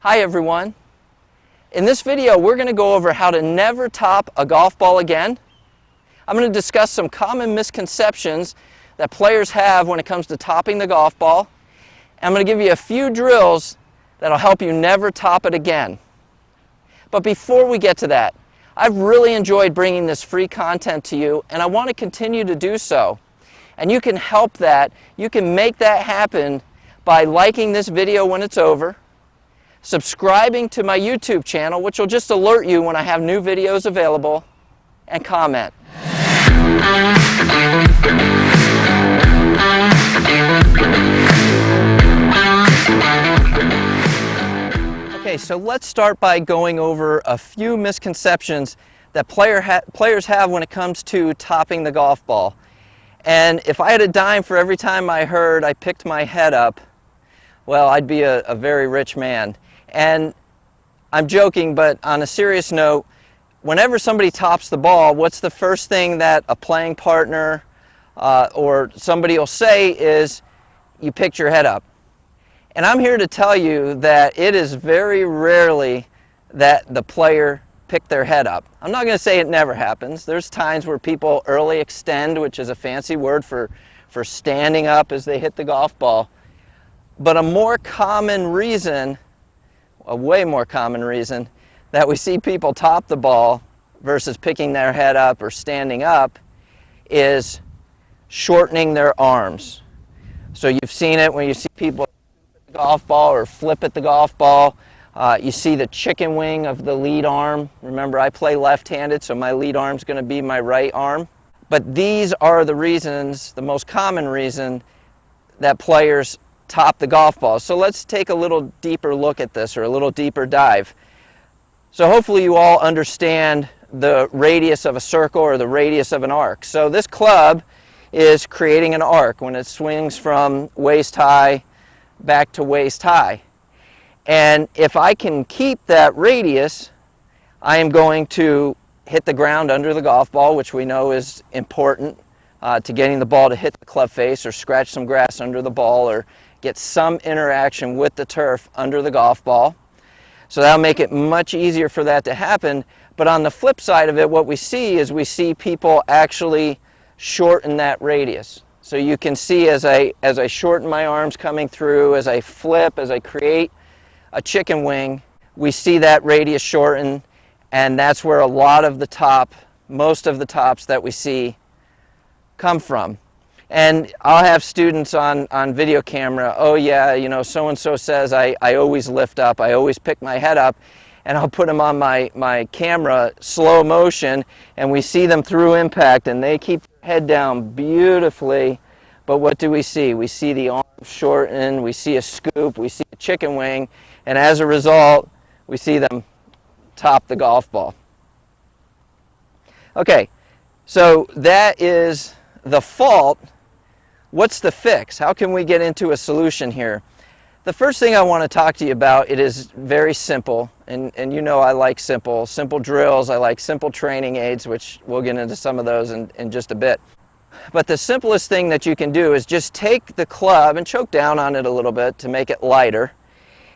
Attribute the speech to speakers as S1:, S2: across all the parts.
S1: Hi everyone. In this video we're going to go over how to never top a golf ball again. I'm going to discuss some common misconceptions that players have when it comes to topping the golf ball. I'm going to give you a few drills that'll help you never top it again. But before we get to that, I've really enjoyed bringing this free content to you, and I want to continue to do so. And you can help that, you can make that happen by liking this video when it's over, subscribing to my YouTube channel, which will just alert you when I have new videos available, and comment. Okay, so let's start by going over a few misconceptions that players have when it comes to topping the golf ball. And if I had a dime for every time I heard I picked my head up, well, I'd be a very rich man. And I'm joking, but on a serious note, whenever somebody tops the ball, what's the first thing that a playing partner or somebody will say is, you picked your head up. And I'm here to tell you that it is very rarely that the player picked their head up. I'm not going to say it never happens. There's times where people early extend, which is a fancy word for standing up as they hit the golf ball. But a more common reason, a way more common reason, that we see people top the ball versus picking their head up or standing up is shortening their arms. So you've seen it when you see people at the golf ball or flip at the golf ball. You see the chicken wing of the lead arm. Remember, I play left-handed, so my lead arm is going to be my right arm. But these are the reasons, the most common reason, that players top the golf ball. So let's take a little deeper look at this, or a little deeper dive. So hopefully you all understand the radius of a circle or the radius of an arc. So this club is creating an arc when it swings from waist high back to waist high. And if I can keep that radius, I am going to hit the ground under the golf ball, which we know is important to getting the ball to hit the club face or scratch some grass under the ball or get some interaction with the turf under the golf ball. So that'll make it much easier for that to happen. But on the flip side of it, what we see is we see people actually shorten that radius. So you can see as I shorten my arms coming through, as I flip, as I create a chicken wing, we see that radius shorten, and that's where a lot of the most of the tops that we see come from. And I'll have students on video camera, oh yeah, you know, so-and-so says I always lift up, I always pick my head up, and I'll put them on my camera, slow motion, and we see them through impact, and they keep their head down beautifully, but what do we see? We see the arm shorten, we see a scoop, we see a chicken wing, and as a result, we see them top the golf ball. Okay, so that is the fault. What's the fix? How can we get into a solution here? The first thing I want to talk to you about, it is very simple, and you know I like simple drills, I like simple training aids, which we'll get into some of those in just a bit. But the simplest thing that you can do is just take the club and choke down on it a little bit to make it lighter,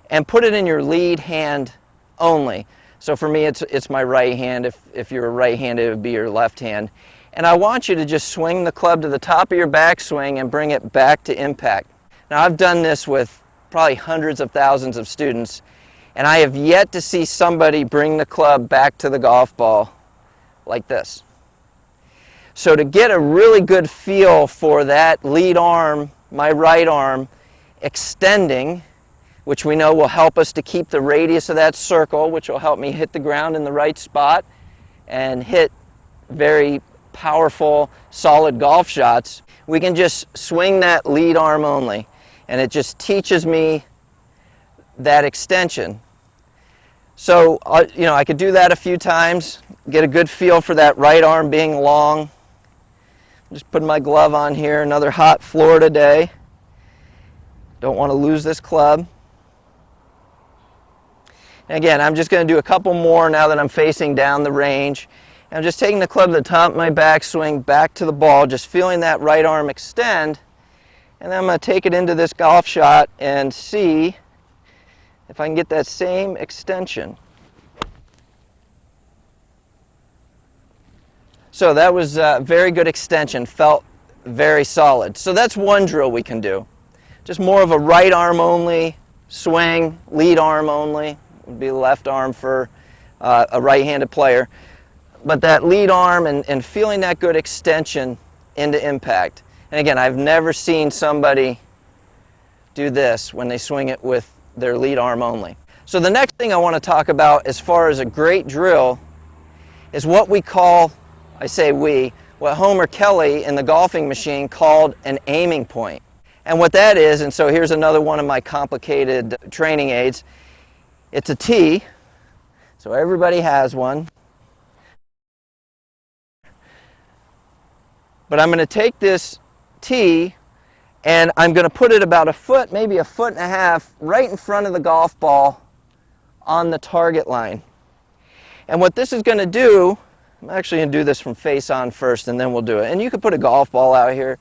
S1: and put it in your lead hand only. So for me, it's my right hand. If you're right-handed, it would be your left hand. And I want you to just swing the club to the top of your backswing and bring it back to impact. Now I've done this with probably hundreds of thousands of students, and I have yet to see somebody bring the club back to the golf ball like this. So to get a really good feel for that lead arm, my right arm, extending, which we know will help us to keep the radius of that circle, which will help me hit the ground in the right spot and hit very powerful, solid golf shots, we can just swing that lead arm only. And it just teaches me that extension. So, you know, I could do that a few times, get a good feel for that right arm being long. Just putting my glove on here, another hot Florida day. Don't want to lose this club. And again, I'm just going to do a couple more now that I'm facing down the range. And I'm just taking the club to the top of my backswing, back to the ball, just feeling that right arm extend. And then I'm going to take it into this golf shot and see if I can get that same extension. So that was a very good extension, felt very solid. So that's one drill we can do. Just more of a right arm only swing, lead arm only, would be left arm for a right-handed player. But that lead arm and feeling that good extension into impact. And again, I've never seen somebody do this when they swing it with their lead arm only. So the next thing I want to talk about as far as a great drill is what we call, I say we, what Homer Kelly in the golfing machine called an aiming point. And what that is, and so here's another one of my complicated training aids, it's a tee, so everybody has one. But I'm going to take this tee and I'm going to put it about a foot, maybe a foot and a half, right in front of the golf ball on the target line. And what this is going to do, I'm actually going to do this from face on first and then we'll do it. And you could put a golf ball out here.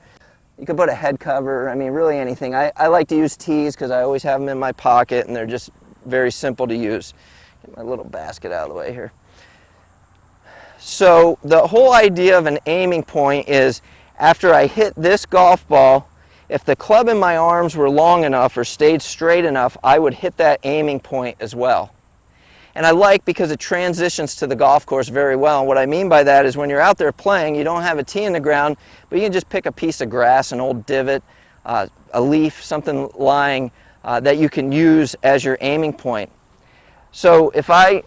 S1: You could put a head cover, I mean really anything. I like to use tees because I always have them in my pocket and they're just very simple to use. Get my little basket out of the way here. So the whole idea of an aiming point is after I hit this golf ball, if the club in my arms were long enough or stayed straight enough, I would hit that aiming point as well. And I like because it transitions to the golf course very well. And what I mean by that is when you're out there playing, you don't have a tee in the ground, but you can just pick a piece of grass, an old divot, a leaf, something lying that you can use as your aiming point. So if I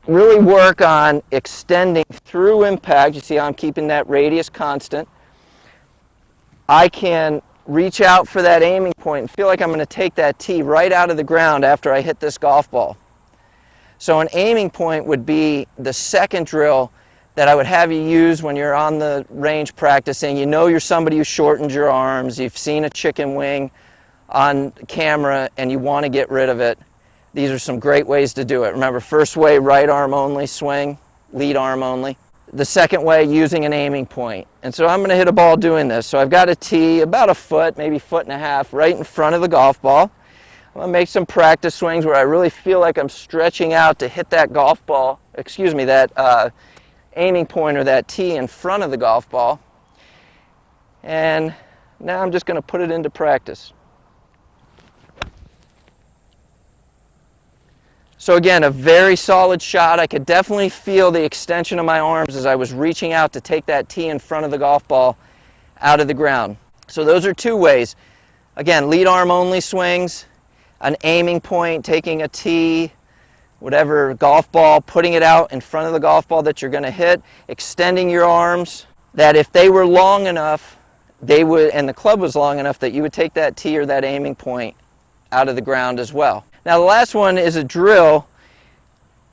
S1: really work on extending through impact, you see how I'm keeping that radius constant, I can reach out for that aiming point and feel like I'm going to take that tee right out of the ground after I hit this golf ball. So an aiming point would be the second drill that I would have you use when you're on the range practicing. You know you're somebody who shortened your arms, you've seen a chicken wing on camera and you want to get rid of it. These are some great ways to do it. Remember, first way, right arm only swing, lead arm only. The second way, using an aiming point. And so I'm going to hit a ball doing this. So I've got a tee about a foot, maybe foot and a half, right in front of the golf ball. I'm going to make some practice swings where I really feel like I'm stretching out to hit that golf ball, that aiming point or that tee in front of the golf ball. And now I'm just going to put it into practice. So again, a very solid shot. I could definitely feel the extension of my arms as I was reaching out to take that tee in front of the golf ball out of the ground. So those are two ways. Again, lead arm only swings, an aiming point, taking a tee, whatever golf ball, putting it out in front of the golf ball that you're going to hit, extending your arms, that if they were long enough, they would, and the club was long enough that you would take that tee or that aiming point out of the ground as well. Now the last one is a drill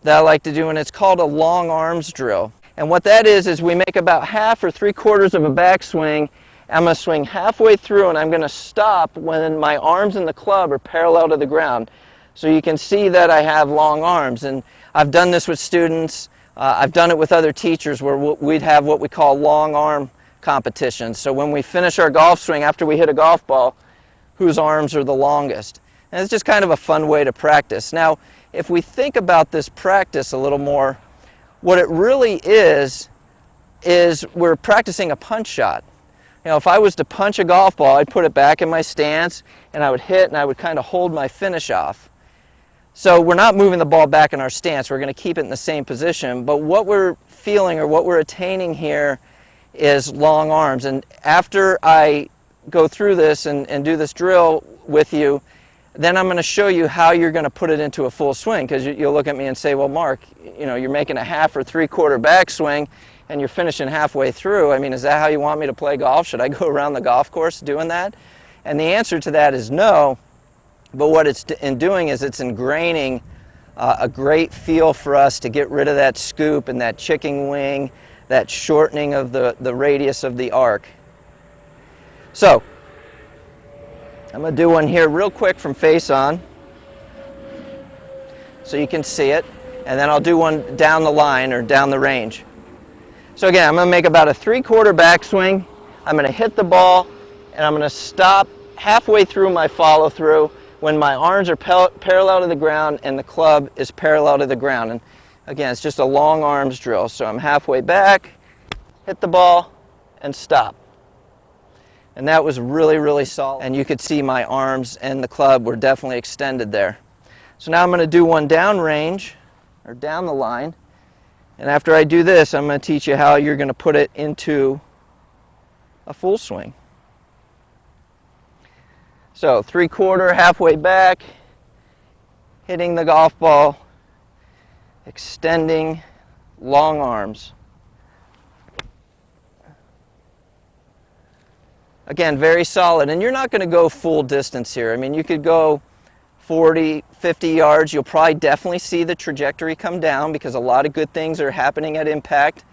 S1: that I like to do, and it's called a long arms drill. And what that is we make about half or 3/4 of a backswing. I'm going to swing halfway through and I'm going to stop when my arms in the club are parallel to the ground. So you can see that I have long arms. And I've done this with students. I've done it with other teachers where we'd have what we call long arm competitions. So when we finish our golf swing after we hit a golf ball, whose arms are the longest? And it's just kind of a fun way to practice. Now, if we think about this practice a little more, what it really is we're practicing a punch shot. You know, if I was to punch a golf ball, I'd put it back in my stance and I would hit and I would kind of hold my finish off. So we're not moving the ball back in our stance, we're going to keep it in the same position, but what we're feeling or what we're attaining here is long arms. And after I go through this and do this drill with you, then I'm going to show you how you're going to put it into a full swing, because you'll look at me and say, well, Mark, you know, you're making a half or 3/4 backswing and you're finishing halfway through. I mean, is that how you want me to play golf? Should I go around the golf course doing that? And the answer to that is no, but what it's doing is it's ingraining a great feel for us to get rid of that scoop and that chicken wing, that shortening of the radius of the arc. So, I'm going to do one here real quick from face on so you can see it, and then I'll do one down the line or down the range. So again, I'm going to make about a 3/4 backswing. I'm going to hit the ball and I'm going to stop halfway through my follow through. when my arms are parallel to the ground and the club is parallel to the ground. And again, it's just a long arms drill. So I'm halfway back, hit the ball, and stop. And that was really, really solid. And you could see my arms and the club were definitely extended there. So now I'm going to do one down range, or down the line. And after I do this, I'm going to teach you how you're going to put it into a full swing. So 3/4, halfway back, hitting the golf ball, extending, long arms. Again, very solid. And you're not going to go full distance here. I mean, you could go 40, 50 yards. You'll probably definitely see the trajectory come down because a lot of good things are happening at impact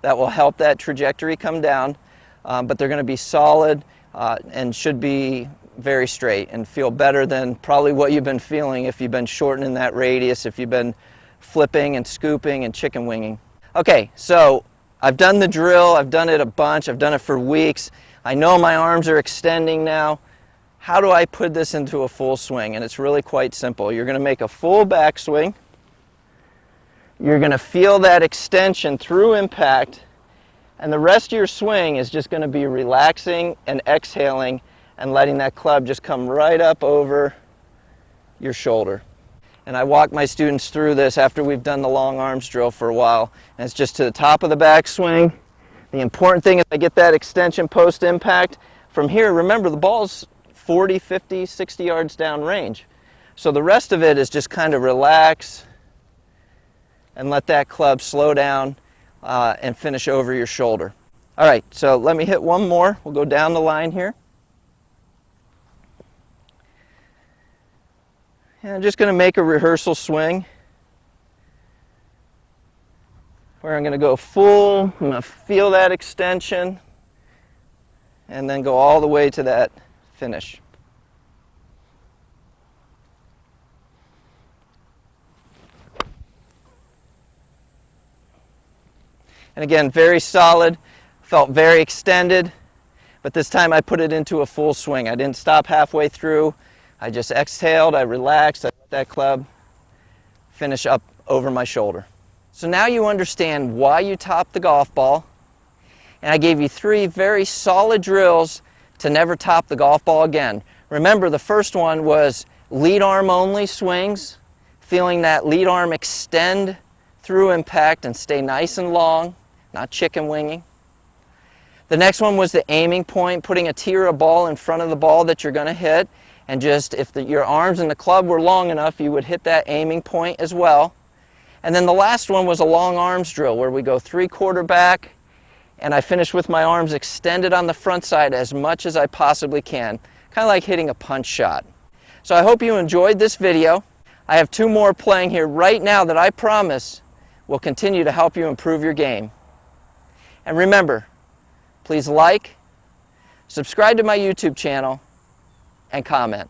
S1: that will help that trajectory come down. But they're going to be solid and should be very straight and feel better than probably what you've been feeling if you've been shortening that radius, if you've been flipping and scooping and chicken winging. Okay, so I've done the drill. I've done it a bunch. I've done it for weeks. I know my arms are extending now. How do I put this into a full swing? And it's really quite simple. You're going to make a full backswing. You're going to feel that extension through impact. And the rest of your swing is just going to be relaxing and exhaling and letting that club just come right up over your shoulder. And I walk my students through this after we've done the long arms drill for a while. And it's just to the top of the backswing. The important thing is I get that extension post impact. From here, remember the ball's 40, 50, 60 yards down range. So the rest of it is just kind of relax and let that club slow down and finish over your shoulder. All right, so let me hit one more. We'll go down the line here. And I'm just going to make a rehearsal swing where I'm going to go full. I'm going to feel that extension and then go all the way to that finish. And again, very solid, felt very extended, but this time I put it into a full swing. I didn't stop halfway through. I just exhaled, I relaxed, I let that club finish up over my shoulder. So now you understand why you top the golf ball, and I gave you 3 very solid drills to never top the golf ball again. Remember, the first one was lead arm only swings, feeling that lead arm extend through impact and stay nice and long, not chicken winging. The next one was the aiming point, putting a tee or a ball in front of the ball that you're going to hit, and just if your arms and the club were long enough, you would hit that aiming point as well. And then the last one was a long arms drill where we go 3/4 back and I finish with my arms extended on the front side as much as I possibly can, kind of like hitting a punch shot. So I hope you enjoyed this video. I have 2 more playing here right now that I promise will continue to help you improve your game. And remember, please like, subscribe to my YouTube channel, and comment.